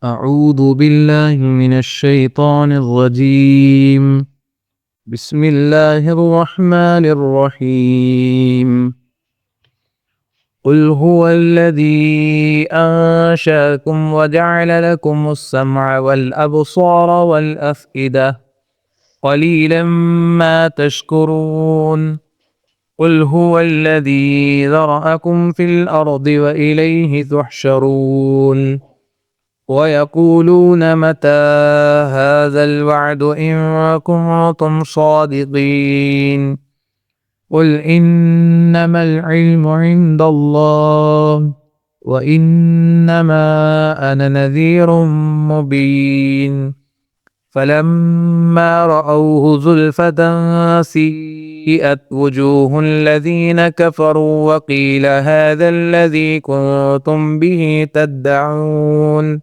أعوذ بالله من الشيطان الرجيم. بسم الله الرحمن الرحيم. قل هو الذي أنشأكم وجعل لكم السمع والأبصار والأفئدة قليلا ما تشكرون. قل هو الذي ذرأكم في الأرض وإليه تحشرون. ويقولون متى هذا الوعد إن كنتم صادقين. قل إنما العلم عند الله وإنما أنا نذير مبين. فلما رأوه زلفة سيئت وجوه الذين كفروا وقيل هذا الذي كنتم به تدعون.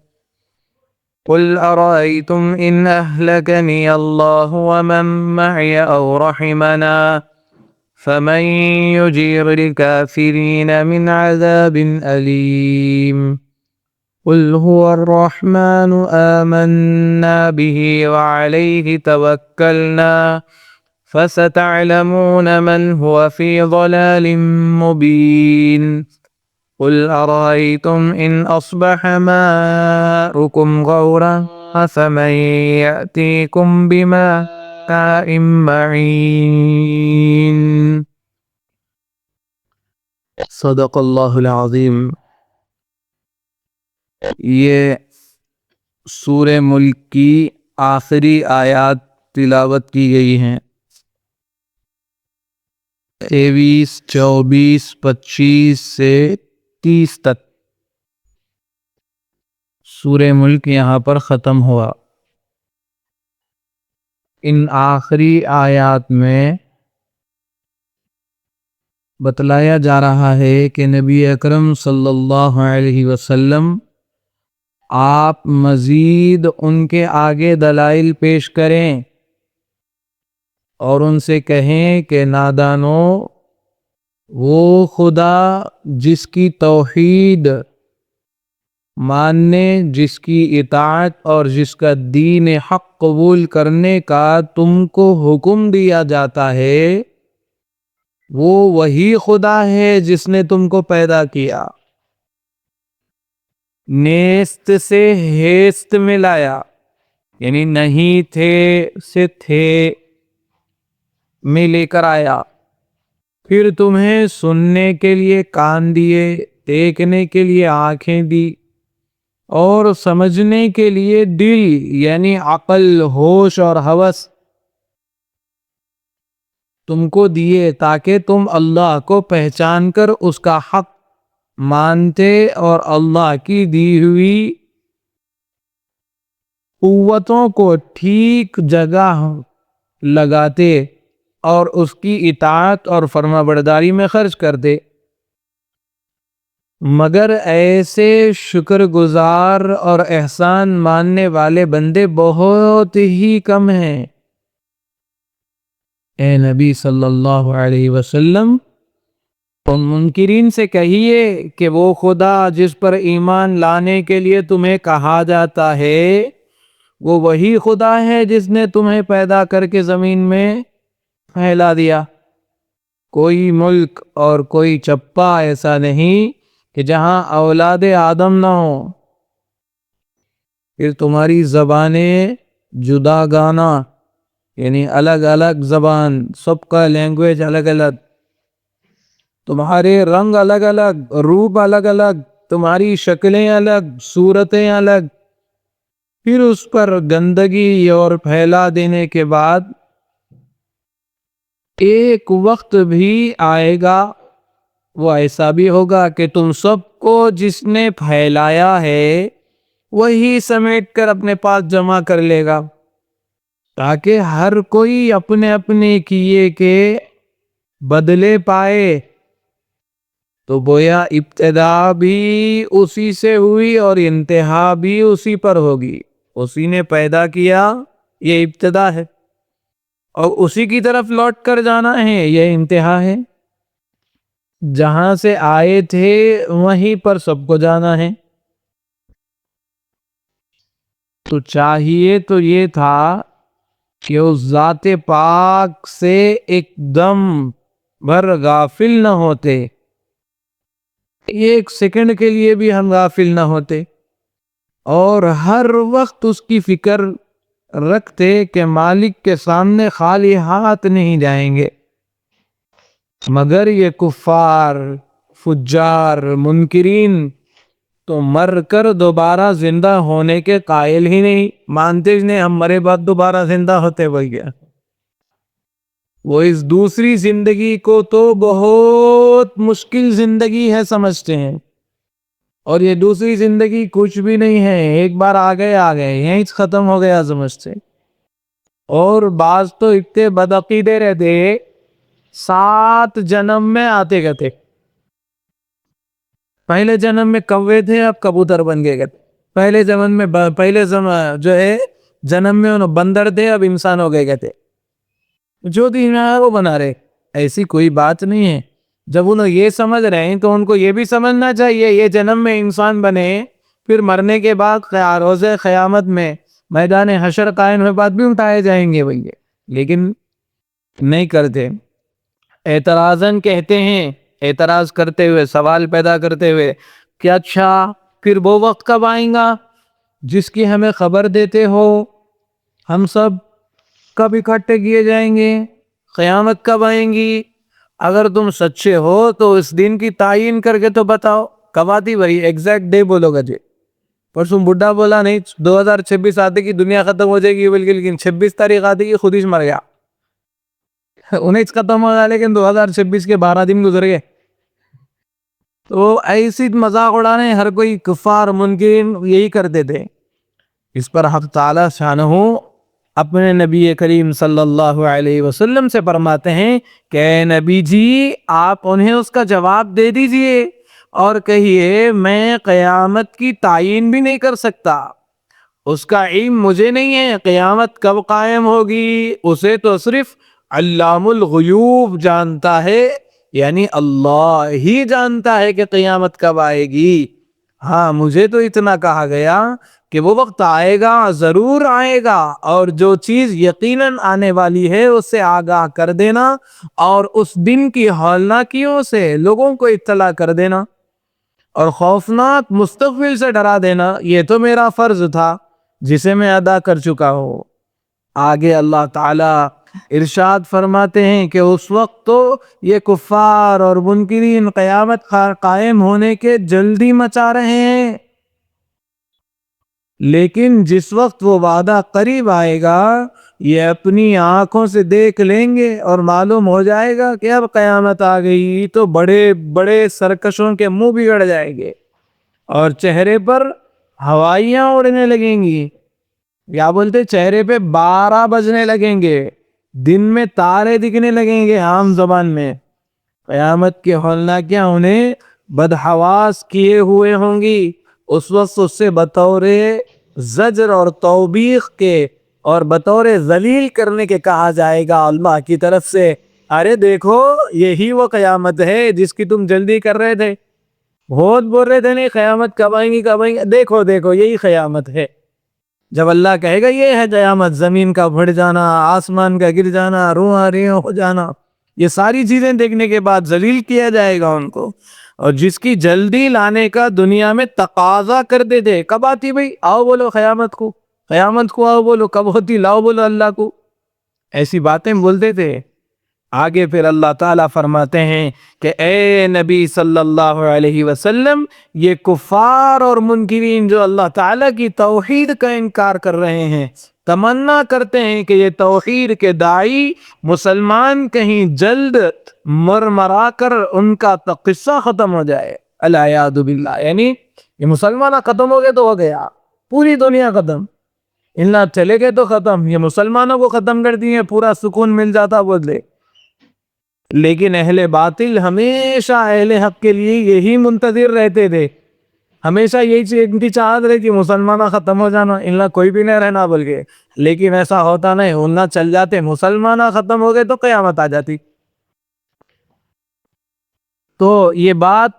قل أرأيتم إن أهلكني الله ومن معي أو رحمنا فمن يجير الكافرين من عذاب أليم. قل هو الرحمن آمنا به وعليه توكلنا فستعلمون من هو في ضلال مبين. قل أرأيتم إن أصبح ماؤكم غورا فمن يأتيكم بماء معين. صدق اللہ العظیم. یہ سورہ ملک کی آخری آیات تلاوت کی گئی ہیں. 23, 24, 25 سے 30 تک سورہ ملک یہاں پر ختم ہوا. ان آخری آیات میں بتلایا جا رہا ہے کہ نبی اکرم صلی اللہ علیہ وسلم آپ مزید ان کے آگے دلائل پیش کریں اور ان سے کہیں کہ نادانو، وہ خدا جس کی توحید ماننے، جس کی اطاعت اور جس کا دین حق قبول کرنے کا تم کو حکم دیا جاتا ہے، وہ وہی خدا ہے جس نے تم کو پیدا کیا، نیست سے ہیست میں لایا، یعنی نہیں تھے سے تھے میں لے کر آیا، پھر تمہیں سننے کے لیے کان دیے، دیکھنے کے لیے آنکھیں دی اور سمجھنے کے لیے دل یعنی عقل، ہوش اور ہوس تم کو دیے تاکہ تم اللہ کو پہچان کر اس کا حق مانتے اور اللہ کی دی ہوئی قوتوں کو ٹھیک جگہ لگاتے اور اس کی اطاعت اور فرما برداری میں خرچ کرتے. مگر ایسے شکر گزار اور احسان ماننے والے بندے بہت ہی کم ہیں. اے نبی صلی اللہ علیہ وسلم، ان منکرین سے کہیے کہ وہ خدا جس پر ایمان لانے کے لیے تمہیں کہا جاتا ہے، وہ وہی خدا ہے جس نے تمہیں پیدا کر کے زمین میں پھیلا دیا. کوئی ملک اور کوئی چپا ایسا نہیں کہ جہاں اولاد آدم نہ ہو. پھر تمہاری زبانیں جدا گانا، یعنی الگ الگ زبان، سب کا لینگویج الگ الگ، تمہارے رنگ الگ الگ، روپ الگ الگ، تمہاری شکلیں الگ، صورتیں الگ. پھر اس پر گندگی اور پھیلا دینے کے بعد ایک وقت بھی آئے گا، وہ ایسا بھی ہوگا کہ تم سب کو جس نے پھیلایا ہے وہی سمیٹ کر اپنے پاس جمع کر لے گا، تاکہ ہر کوئی اپنے اپنے کیے کے بدلے پائے. تو گویا ابتدا بھی اسی سے ہوئی اور انتہا بھی اسی پر ہوگی. اسی نے پیدا کیا، یہ ابتدا ہے، اور اسی کی طرف لوٹ کر جانا ہے، یہ انتہا ہے. جہاں سے آئے تھے وہیں پر سب کو جانا ہے. تو چاہیے تو یہ تھا کہ اس ذات پاک سے ایک دم بھر غافل نہ ہوتے، ایک سیکنڈ کے لیے بھی ہم غافل نہ ہوتے، اور ہر وقت اس کی فکر رکھتے کہ مالک کے سامنے خالی ہاتھ نہیں جائیں گے۔ مگر یہ کفار، فجار، منکرین تو مر کر دوبارہ زندہ ہونے کے قائل ہی نہیں، مانتے ہی نہیں ہم مرے بعد دوبارہ زندہ ہوتے ہوئے گیا۔ وہ اس دوسری زندگی کو تو بہت مشکل زندگی ہے سمجھتے ہیں، اور یہ دوسری زندگی کچھ بھی نہیں ہے، ایک بار آگئے یہیں ختم ہو گیا سمجھتے۔ اور بعض تو اتنے بدعقیدے رہتے 7 جنم میں آتے گئے، پہلے جنم میں کوے تھے اب کبوتر بن گئے، پہلے جنم میں انہوں بندر تھے اب انسان ہو گئے تھے، جو دین ہے وہ بنا رہے۔ ایسی کوئی بات نہیں ہے۔ جب انہوں یہ سمجھ رہے ہیں تو ان کو یہ بھی سمجھنا چاہیے یہ جنم میں انسان بنے، پھر مرنے کے بعد روز قیامت میں میدان حشر قائم ہونے بعد بھی اٹھائے جائیں گے بھئی، لیکن نہیں کرتے۔ اعتراضاً کہتے ہیں، اعتراض کرتے ہوئے، سوال پیدا کرتے ہوئے کہ اچھا پھر وہ وقت کب آئیں گا جس کی ہمیں خبر دیتے ہو؟ ہم سب کب اکٹھے کیے جائیں گے؟ قیامت کب آئیں گی؟ اگر تم سچے ہو تو اس دن کی تعین کر کے تو بتاؤ کب آتی بھائی، ایگزیکٹ ڈے بولو گا جی۔ پرسوں بڈھا بولا نہیں 2026 آتے کی دنیا ختم ہو جائے گی، بلکہ لیکن 26 تاریخ آتے کی خود ہی مر گیا، 19 ختم ہو گیا لیکن 2026 کے 12 دن گزر گئے۔ تو ایسی مذاق اڑانے ہر کوئی کفار منکرین یہی کرتے تھے۔ اس پر حق تعالی شانہ اپنے نبی کریم صلی اللہ علیہ وسلم سے فرماتے ہیں کہ اے نبی جی آپ انہیں اس کا جواب دے دیجئے اور کہیے میں قیامت کی تعین بھی نہیں کر سکتا، اس کا علم مجھے نہیں ہے، قیامت کب قائم ہوگی اسے تو صرف علام الغیوب جانتا ہے، یعنی اللہ ہی جانتا ہے کہ قیامت کب آئے گی۔ ہاں مجھے تو اتنا کہا گیا کہ وہ وقت آئے گا، ضرور آئے گا، اور جو چیز یقیناً آنے والی ہے اس سے آگاہ کر دینا اور اس دن کی ہولناکیوں سے لوگوں کو اطلاع کر دینا اور خوفناک مستقبل سے ڈرا دینا، یہ تو میرا فرض تھا جسے میں ادا کر چکا ہوں۔ آگے اللہ تعالی ارشاد فرماتے ہیں کہ اس وقت تو یہ کفار اور منکرین قیامت قائم ہونے کے جلدی مچا رہے ہیں، لیکن جس وقت وہ وعدہ قریب آئے گا یہ اپنی آنکھوں سے دیکھ لیں گے اور معلوم ہو جائے گا کہ اب قیامت آ گئی، تو بڑے بڑے سرکشوں کے منہ بگڑ جائیں گے اور چہرے پر ہوائیاں اڑنے لگیں گی، یا بولتے چہرے پہ 12 بجنے لگیں گے، دن میں تارے دکھنے لگیں گے عام زبان میں۔ قیامت کے ہولناکیاں انہیں بدحواس کیے ہوئے ہوں گی، اس وقت اس سے بطور زجر اور توبیخ کے اور بطور ذلیل کرنے کے کہا جائے گا اللہ کی طرف سے، ارے دیکھو یہی وہ قیامت ہے جس کی تم جلدی کر رہے تھے، بہت بول رہے تھے نہیں قیامت کب آئیں گی کب آئیں گی، دیکھو دیکھو یہی قیامت ہے۔ جب اللہ کہے گا یہ ہے قیامت، زمین کا پھٹ جانا، آسمان کا گر جانا، روحاں ریحاں ہو جانا، یہ ساری چیزیں دیکھنے کے بعد ذلیل کیا جائے گا ان کو، اور جس کی جلدی لانے کا دنیا میں تقاضا کرتے تھے، کب آتی بھئی آؤ بولو قیامت کو آؤ بولو، کب ہوتی لاؤ بولو اللہ کو، ایسی باتیں بولتے تھے۔ آگے پھر اللہ تعالیٰ فرماتے ہیں کہ اے نبی صلی اللہ علیہ وسلم یہ کفار اور منکرین جو اللہ تعالیٰ کی توحید کا انکار کر رہے ہیں، تمنا کرتے ہیں کہ یہ توحید کے داعی مسلمان کہیں جلد مرمرا کر ان کا قصہ ختم ہو جائے، العیاذ باللہ، یعنی یہ مسلمان ختم ہو گئے تو ہو گیا، پوری دنیا ختم، اللہ چلے گئے تو ختم، یہ مسلمانوں کو ختم کر دیے پورا سکون مل جاتا بولے۔ لیکن اہل باطل ہمیشہ اہل حق کے لیے یہی منتظر رہتے تھے، ہمیشہ یہی ان کی چاہت رہی کہ مسلمانہ ختم ہو جانا، اللہ کوئی بھی نہیں رہنا بلکہ، لیکن ایسا ہوتا نہیں، اللہ چل جاتے، مسلمانہ ختم ہو گئے تو قیامت آ جاتی۔ تو یہ بات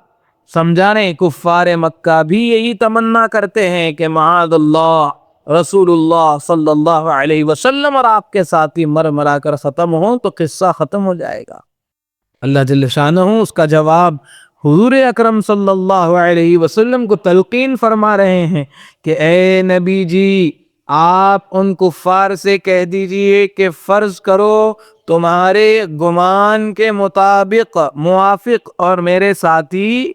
سمجھانے کفار مکہ بھی یہی تمنا کرتے ہیں کہ معاذ اللہ رسول اللہ صلی اللہ علیہ وسلم اور آپ کے ساتھی مر مرا کر ختم ہوں تو قصہ ختم ہو جائے گا۔ اللہ جل شانہ اس کا جواب حضور اکرم صلی اللہ علیہ وسلم کو تلقین فرما رہے ہیں کہ اے نبی جی، آپ ان کفار سے کہہ دیجئے کہ فرض کرو تمہارے گمان کے مطابق موافق اور میرے ساتھی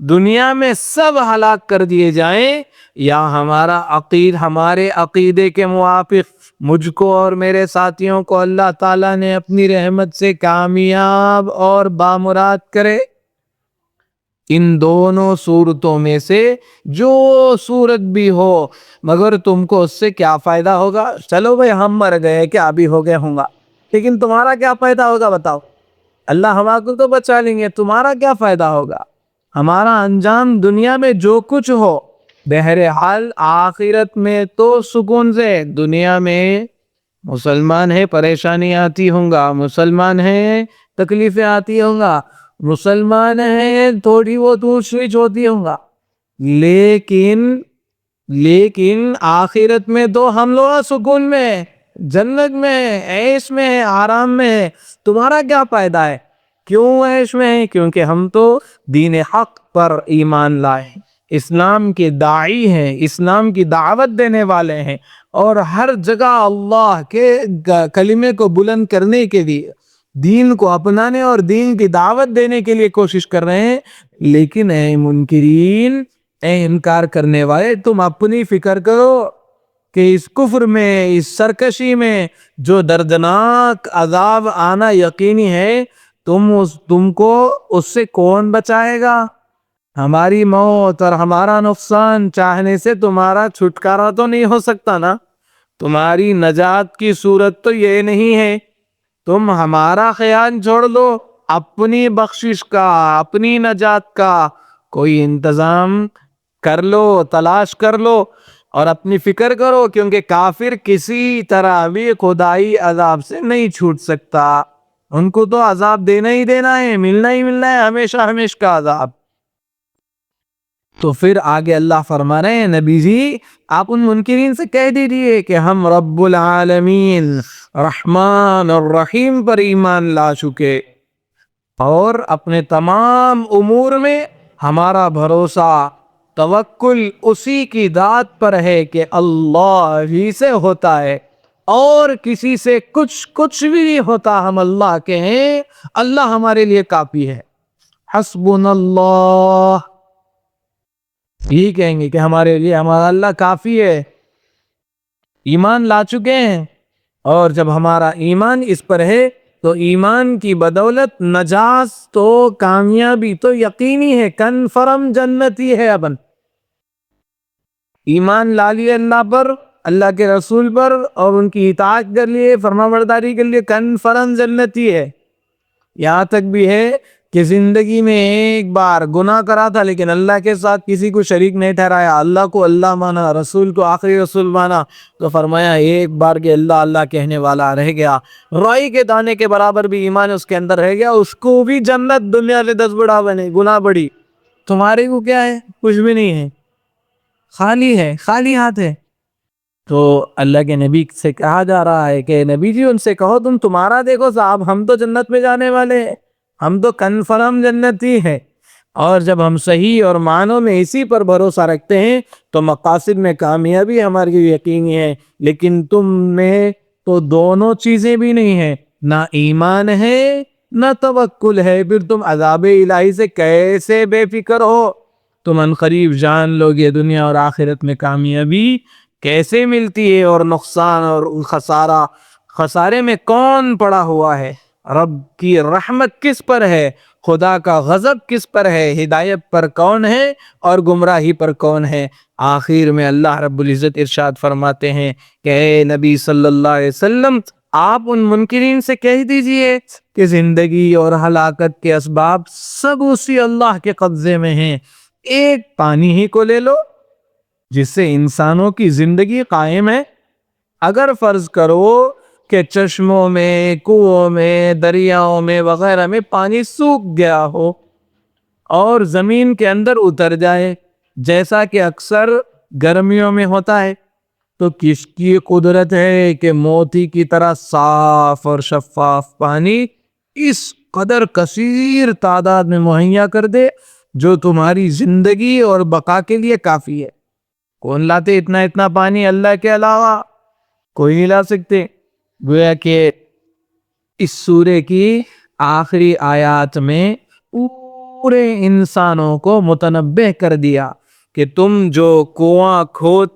دنیا میں سب ہلاک کر دیے جائیں، یا ہمارے عقیدے کے موافق مجھ کو اور میرے ساتھیوں کو اللہ تعالیٰ نے اپنی رحمت سے کامیاب اور بامراد کرے۔ ان دونوں صورتوں میں سے جو صورت بھی ہو، مگر تم کو اس سے کیا فائدہ ہوگا؟ چلو بھئی ہم مر گئے، کیا بھی ہو گئے ہوں گا، لیکن تمہارا کیا فائدہ ہوگا بتاؤ؟ اللہ ہمارا تو بچا لیں گے، تمہارا کیا فائدہ ہوگا؟ ہمارا انجام دنیا میں جو کچھ ہو، بہرحال آخرت میں تو سکون سے، دنیا میں مسلمان ہے پریشانی آتی ہوں گا، مسلمان ہے تکلیفیں آتی ہوں گا، مسلمان ہے تھوڑی بہت اونچ نیچ ہوتی ہوں گا، لیکن آخرت میں تو ہم لوگ سکون میں، جنت میں، عیش میں، آرام میں۔ تمہارا کیا فائدہ ہے؟ کیوں عیش میں ہے؟ کیونکہ ہم تو دین حق پر ایمان لائے ہیں، اسلام کے داعی ہیں، اسلام کی دعوت دینے والے ہیں، اور ہر جگہ اللہ کے کلمے کو بلند کرنے کے لیے، دین کو اپنانے اور دین کی دعوت دینے کے لیے کوشش کر رہے ہیں۔ لیکن اے منکرین، اے انکار کرنے والے، تم اپنی فکر کرو کہ اس کفر میں، اس سرکشی میں جو دردناک عذاب آنا یقینی ہے، تم کو اس سے کون بچائے گا؟ ہماری موت اور ہمارا نقصان چاہنے سے تمہارا چھٹکارا تو نہیں ہو سکتا نا۔ تمہاری نجات کی صورت تو یہ نہیں ہے۔ تم ہمارا خیال چھوڑ دو، اپنی بخشش کا، اپنی نجات کا کوئی انتظام کر لو، تلاش کر لو اور اپنی فکر کرو، کیونکہ کافر کسی طرح بھی خدائی عذاب سے نہیں چھوٹ سکتا، ان کو تو عذاب دینا ہی دینا ہے، ملنا ہی ملنا ہے، ہمیشہ ہمیشہ کا عذاب۔ تو پھر آگے اللہ فرما رہے ہیں نبی جی، آپ ان منکرین سے کہہ دیجئے کہ ہم رب العالمین رحمان اور رحیم پر ایمان لا چکے، اور اپنے تمام امور میں ہمارا بھروسہ، توکل اسی کی ذات پر ہے کہ اللہ ہی سے ہوتا ہے، اور کسی سے کچھ بھی نہیں ہوتا، ہم اللہ کے ہیں، اللہ ہمارے لیے کافی ہے۔ حسبنا اللہ، یہی کہیں گے کہ ہمارے لیے ہمارا اللہ کافی ہے، ایمان لا چکے ہیں، اور جب ہمارا ایمان اس پر ہے تو ایمان کی بدولت نجات تو، کامیابی تو یقینی ہے، کنفرم جنتی ہے۔ اپن ایمان لا لیے اللہ پر، اللہ کے رسول پر، اور ان کی اطاعت کر لیے، فرما برداری کر لیے، کنفرم جنتی ہے۔ یہاں تک بھی ہے کہ زندگی میں ایک بار گناہ کرا تھا لیکن اللہ کے ساتھ کسی کو شریک نہیں ٹھہرایا، اللہ کو اللہ مانا، رسول کو آخری رسول مانا، تو فرمایا ایک بار کہ اللہ اللہ کہنے والا رہ گیا، رائی کے دانے کے برابر بھی ایمان اس کے اندر رہ گیا، اس کو بھی جنت دنیا سے 10 بڑا بنے، گناہ بڑی۔ تمہارے کو کیا ہے؟ کچھ بھی نہیں ہے، خالی ہے، خالی ہاتھ ہے۔ تو اللہ کے نبی سے کہا جا رہا ہے کہ نبی جی ان سے کہو تمہارا دیکھو صاحب، ہم تو جنت میں جانے والے ہیں، ہم تو کنفرم جنتی ہیں، اور جب ہم صحیح اور معنوں میں اسی پر بھروسہ رکھتے ہیں تو مقاصد میں کامیابی ہماری یقینی ہے۔ لیکن تم میں تو دونوں چیزیں بھی نہیں ہیں، نہ ایمان ہے نہ توکل ہے، پھر تم عذاب الہی سے کیسے بے فکر ہو؟ تم عنقریب جان لو گے دنیا اور آخرت میں کامیابی کیسے ملتی ہے، اور نقصان اور خسارے میں کون پڑا ہوا ہے، رب کی رحمت کس پر ہے، خدا کا غضب کس پر ہے، ہدایت پر کون ہے اور گمراہی پر کون ہے۔ آخر میں اللہ رب العزت ارشاد فرماتے ہیں کہ اے نبی صلی اللہ علیہ وسلم، آپ ان منکرین سے کہہ دیجئے کہ زندگی اور ہلاکت کے اسباب سب اسی اللہ کے قبضے میں ہیں۔ ایک پانی ہی کو لے لو جس سے انسانوں کی زندگی قائم ہے، اگر فرض کرو کہ چشموں میں، کنووں میں، دریاؤں میں وغیرہ میں پانی سوکھ گیا ہو اور زمین کے اندر اتر جائے، جیسا کہ اکثر گرمیوں میں ہوتا ہے، تو کس کی قدرت ہے کہ موتی کی طرح صاف اور شفاف پانی اس قدر کثیر تعداد میں مہیا کر دے جو تمہاری زندگی اور بقا کے لیے کافی ہے۔ کون لاتے اتنا اتنا پانی؟ اللہ کے علاوہ کوئی نہیں لا سکتے۔ گویا کہ اس سورے کی آخری آیات میں پورے انسانوں کو متنبہ کر دیا کہ تم جو کنواں کھود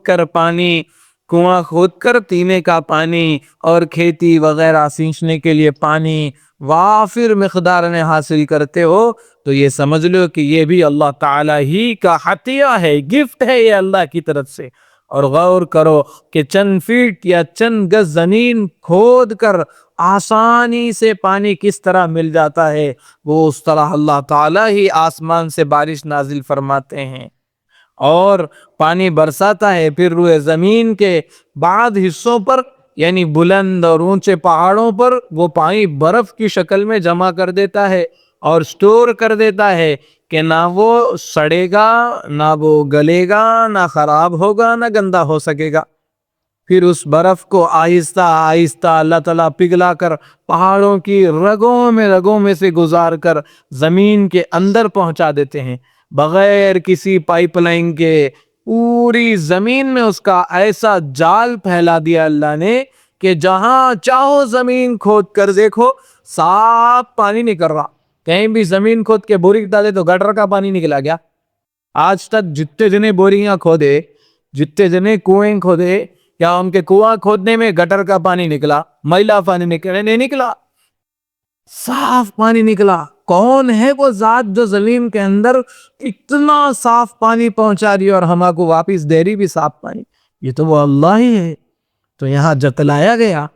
کر پینے کا پانی اور کھیتی وغیرہ سینچنے کے لیے پانی وافر مقدار میں حاصل کرتے ہو، تو یہ سمجھ لو کہ یہ بھی اللہ تعالیٰ ہی کا عطیہ ہے، گفٹ ہے یہ اللہ کی طرف سے۔ اور غور کرو کہ چند فیٹ یا چند گز زمین کھود کر آسانی سے پانی کس طرح مل جاتا ہے، وہ اس طرح اللہ تعالیٰ ہی آسمان سے بارش نازل فرماتے ہیں اور پانی برساتا ہے، پھر روئے زمین کے بعض حصوں پر یعنی بلند اور اونچے پہاڑوں پر وہ پانی برف کی شکل میں جمع کر دیتا ہے اور سٹور کر دیتا ہے کہ نہ وہ سڑے گا، نہ وہ گلے گا، نہ خراب ہوگا، نہ گندا ہو سکے گا۔ پھر اس برف کو آہستہ آہستہ اللہ تعالیٰ پگھلا کر پہاڑوں کی رگوں میں سے گزار کر زمین کے اندر پہنچا دیتے ہیں بغیر کسی پائپ لائن کے۔ پوری زمین میں اس کا ایسا جال پھیلا دیا اللہ نے کہ جہاں چاہو زمین کھود کر دیکھو صاف پانی نکل رہا۔ کہیں بھی زمین کھود کے بورنگ ڈالے تو گٹر کا پانی نکلا گیا؟ آج تک جتنے جنے بورنگاں کھودے، جتنے جنے کنویں کھودے، یا ان کے کنواں کھودنے میں گٹر کا پانی نکلا، میلا پانی نکلا؟ نہیں نکلا، صاف پانی نکلا۔ کون ہے وہ ذات جو زمین کے اندر اتنا صاف پانی پہنچا رہی اور ہم کو واپس دے رہی بھی صاف پانی؟ یہ تو وہ اللہ ہی ہے۔ تو یہاں جتلایا گیا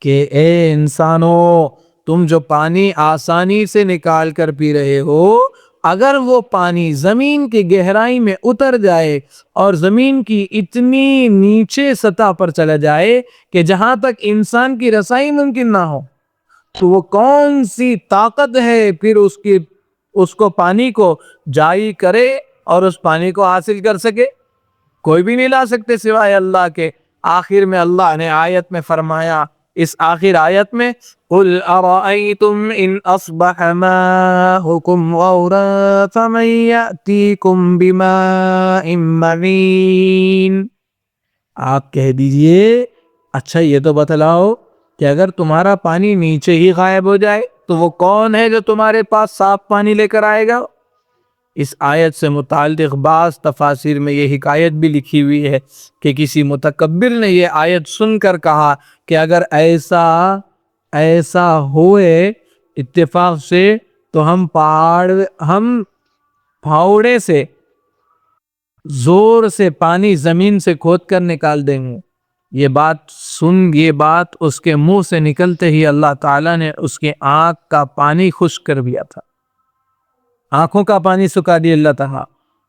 کہ اے انسانوں، تم جو پانی آسانی سے نکال کر پی رہے ہو، اگر وہ پانی زمین کی گہرائی میں اتر جائے اور زمین کی اتنی نیچے سطح پر چلا جائے کہ جہاں تک انسان کی رسائی ممکن نہ ہو، تو وہ کون سی طاقت ہے پھر اس کو پانی کو جاری کرے اور اس پانی کو حاصل کر سکے؟ کوئی بھی نہیں لا سکتے سوائے اللہ کے۔ آخر میں اللہ نے آیت میں فرمایا، اس آخر آیت میں قُلْ أَرَأَيْتُمْ إِنْ أَصْبَحَ مَاؤُكُمْ غَوْرًا فَمَنْ يَأْتِيكُمْ بِمَاءٍ مَّعِينٍ۔ آپ کہہ دیجئے اچھا یہ تو بتلاؤ کہ اگر تمہارا پانی نیچے ہی غائب ہو جائے تو وہ کون ہے جو تمہارے پاس صاف پانی لے کر آئے گا؟ اس آیت سے متعلق بعض تفاسیر میں یہ حکایت بھی لکھی ہوئی ہے کہ کسی متکبر نے یہ آیت سن کر کہا کہ اگر ایسا ہوئے اتفاق سے تو ہم پھاوڑے سے زور سے پانی زمین سے کھود کر نکال دیں گے۔ یہ بات اس کے منہ سے نکلتے ہی اللہ تعالیٰ نے اس کے آنکھ کا پانی خشک کر دیا تھا، آنکھوں کا پانی سکھا دیا اللہ تعالیٰ،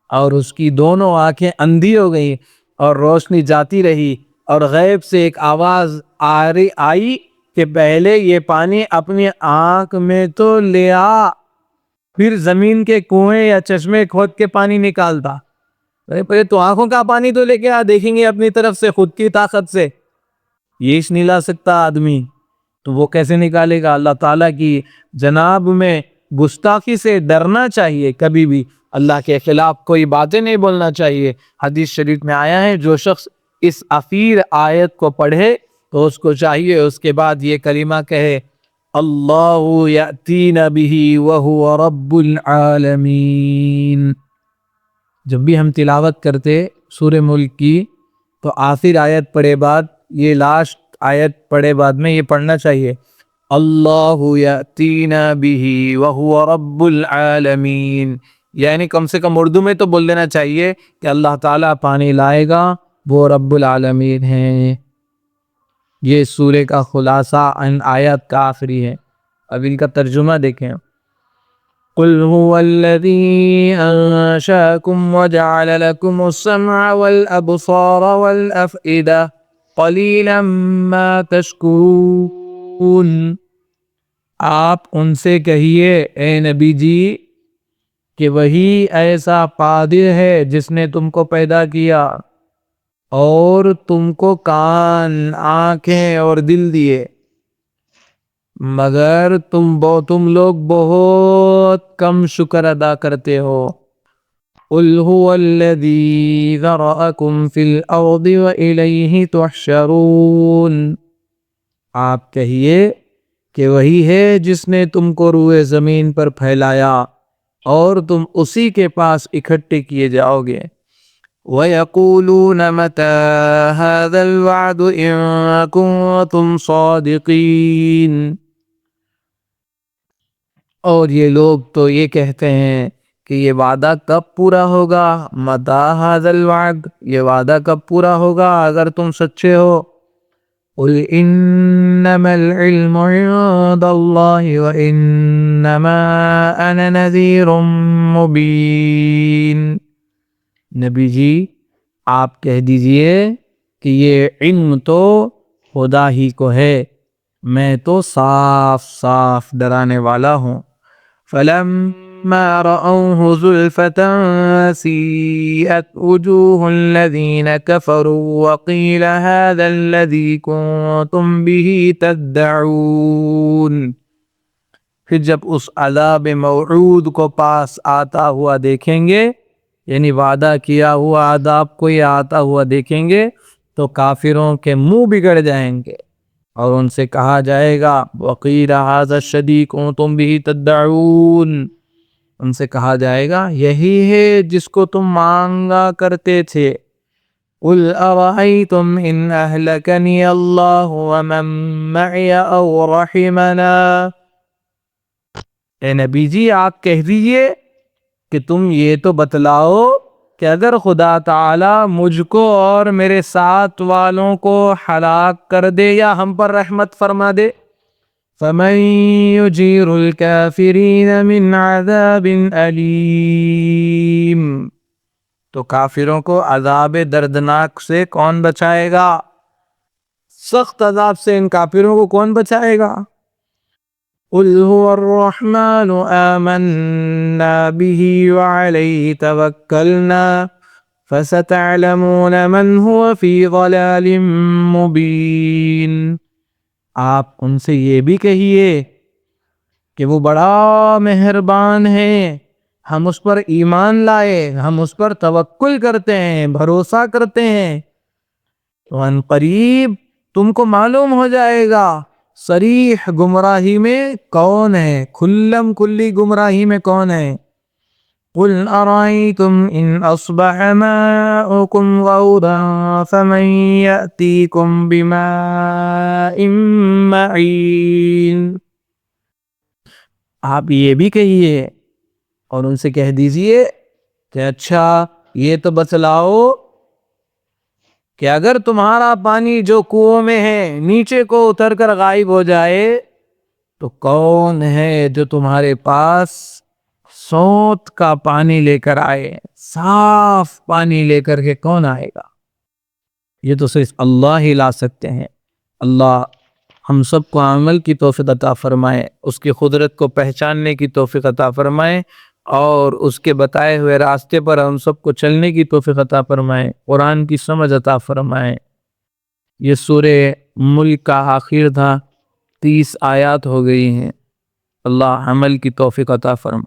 اور اس کی دونوں آنکھیں اندھی ہو گئی اور روشنی جاتی رہی، اور غیب سے ایک آواز آئی کہ پہلے یہ پانی اپنی آنکھ میں تو لے آ، پھر زمین کے کنویں یا چشمے کھود کے پانی نکالتا۔ پہلے تو آنکھوں کا پانی تو لے کے آ، دیکھیں گے اپنی طرف سے خود کی طاقت سے۔ یہ نہیں لا سکتا آدمی تو وہ کیسے نکالے گا؟ اللہ تعالیٰ کی جناب میں گستاخی سے ڈرنا چاہیے، کبھی بھی اللہ کے خلاف کوئی باتیں نہیں بولنا چاہیے۔ حدیث شریف میں آیا ہے جو شخص اس اخیر آیت کو پڑھے تو اس کو چاہیے اس کے بعد یہ کلمہ کہے، اللہ یأتینا بہ وہو رب العالمین۔ جب بھی ہم تلاوت کرتے سورہ ملک کی تو آخر آیت پڑھے بعد یہ لاسٹ آیت پڑھے بعد میں یہ پڑھنا چاہیے، اللہ یأتینا بہ وہو رب العالمین، یعنی کم سے کم اردو میں تو بول دینا چاہیے کہ اللہ تعالیٰ پانی لائے گا، وہ رب العالمین ہیں۔ یہ سورہ کا خلاصہ ان آیات کا آخری ہے۔ اب ان کا ترجمہ دیکھیں۔ قُلْ هُوَ الَّذِي أَنشَأَكُمْ وَجَعَلَ لَكُمُ السَّمْعَ وَالْأَبْصَارَ وَالْأَفْئِدَةَ قَلِيلًا مَا تَشْكُرُونَ۔ آپ ان سے کہیے اے نبی جی کہ وہی ایسا قادر ہے جس نے تم کو پیدا کیا اور تم کو کان، آنکھیں اور دل دیے، مگر تم لوگ بہت کم شکر ادا کرتے ہو۔ قُلْ هُوَ الَّذِي ذَرَأَكُمْ فِي الْأَرْضِ وَإِلَيْهِ تُحْشَرُونَ۔ آپ کہیے کہ وہی ہے جس نے تم کو روئے زمین پر پھیلایا اور تم اسی کے پاس اکٹھے کیے جاؤ گے۔ وَيَقُولُونَ مَتَى هَذَا الْوَعْدُ إِن كُنتُمْ صَادِقِينَ۔ اور یہ لوگ تو یہ کہتے ہیں کہ یہ وعدہ کب پورا ہوگا، مَتَى هَذَا الْوَعْدُ، یہ وعدہ کب پورا ہوگا اگر تم سچے ہو۔ قُلْ إِنَّمَا الْعِلْمُ عِندَ اللَّهِ وَإِنَّمَا أَنَا نَذِيرٌ مُبِينٌ۔ نبی جی آپ کہہ دیجئے کہ یہ علم تو خدا ہی کو ہے، میں تو صاف صاف ڈرانے والا ہوں۔ فَلَمَّا رَأَوْهُ زُلْفَةً سِيئَتْ وُجُوهُ الَّذِينَ كَفَرُوا وَقِيلَ هَذَا الَّذِي كُنتُمْ بِهِ تَدَّعُونَ۔ پھر جب اس عذاب موعود کو پاس آتا ہوا دیکھیں گے، یعنی وعدہ کیا ہوا عذاب کو یہ آتا ہوا دیکھیں گے، تو کافروں کے منہ بگڑ جائیں گے اور ان سے کہا جائے گا وَقِيلَ هَذَا الَّذِي كُنتُمْ بِهِ تَدَّعُونَ، ان سے کہا جائے گا یہی ہے جس کو تم مانگا کرتے تھے۔ قُلْ أَرَأَيْتُمْ إِنْ أَهْلَكَنِيَ اللَّهُ وَمَن مَّعِيَ أَوْ رَحِمَنَا۔ اے نبی جی آپ کہہ دیجئے کہ تم یہ تو بتلاؤ کہ اگر خدا تعالی مجھ کو اور میرے ساتھ والوں کو ہلاک کر دے یا ہم پر رحمت فرما دے، فَمَن يُجِيرُ الْكَافِرِينَ مِنْ عَذَابٍ أَلِيمٍ، تو کافروں کو عذاب دردناک سے کون بچائے گا؟ سخت عذاب سے ان کافروں کو کون بچائے گا؟ قُلْ هُوَ الرَّحْمَنُ آمَنَّا بِهِ وَعَلَيْهِ تَوَكَّلْنَا فَسَتَعْلَمُونَ مَنْ هُوَ فِي ضَلَالٍ مُبِينٍ۔ آپ ان سے یہ بھی کہیے کہ وہ بڑا مہربان ہے، ہم اس پر ایمان لائے، ہم اس پر توکل کرتے ہیں، بھروسہ کرتے ہیں، تو ان قریب تم کو معلوم ہو جائے گا صریح گمراہی میں کون ہے، کھلم کھلی گمراہی میں کون ہے۔ قُلْ أَرَأَيْتُمْ إِنْ أَصْبَحَ مَاؤُكُمْ غَوْرًا فَمَنْ يَأْتِيكُمْ بِمَاءٍ مَّعِينٍ۔ آپ یہ بھی کہیے اور ان سے کہہ دیجئے کہ اچھا یہ تو بتلاؤ کہ اگر تمہارا پانی جو کنویں میں ہے نیچے کو اتر کر غائب ہو جائے تو کون ہے جو تمہارے پاس سوت کا پانی لے کر آئے، صاف پانی لے کر کے کون آئے گا؟ یہ تو صرف اللہ ہی لا سکتے ہیں۔ اللہ ہم سب کو عمل کی توفیق عطا فرمائے، اس کی قدرت کو پہچاننے کی توفیق عطا فرمائے اور اس کے بتائے ہوئے راستے پر ہم سب کو چلنے کی توفیق عطا فرمائے، قرآن کی سمجھ عطا فرمائے۔ یہ سورہ ملک کا آخر تھا، 30 آیات ہو گئی ہیں۔ اللہ عمل کی توفیق عطا فرمائے۔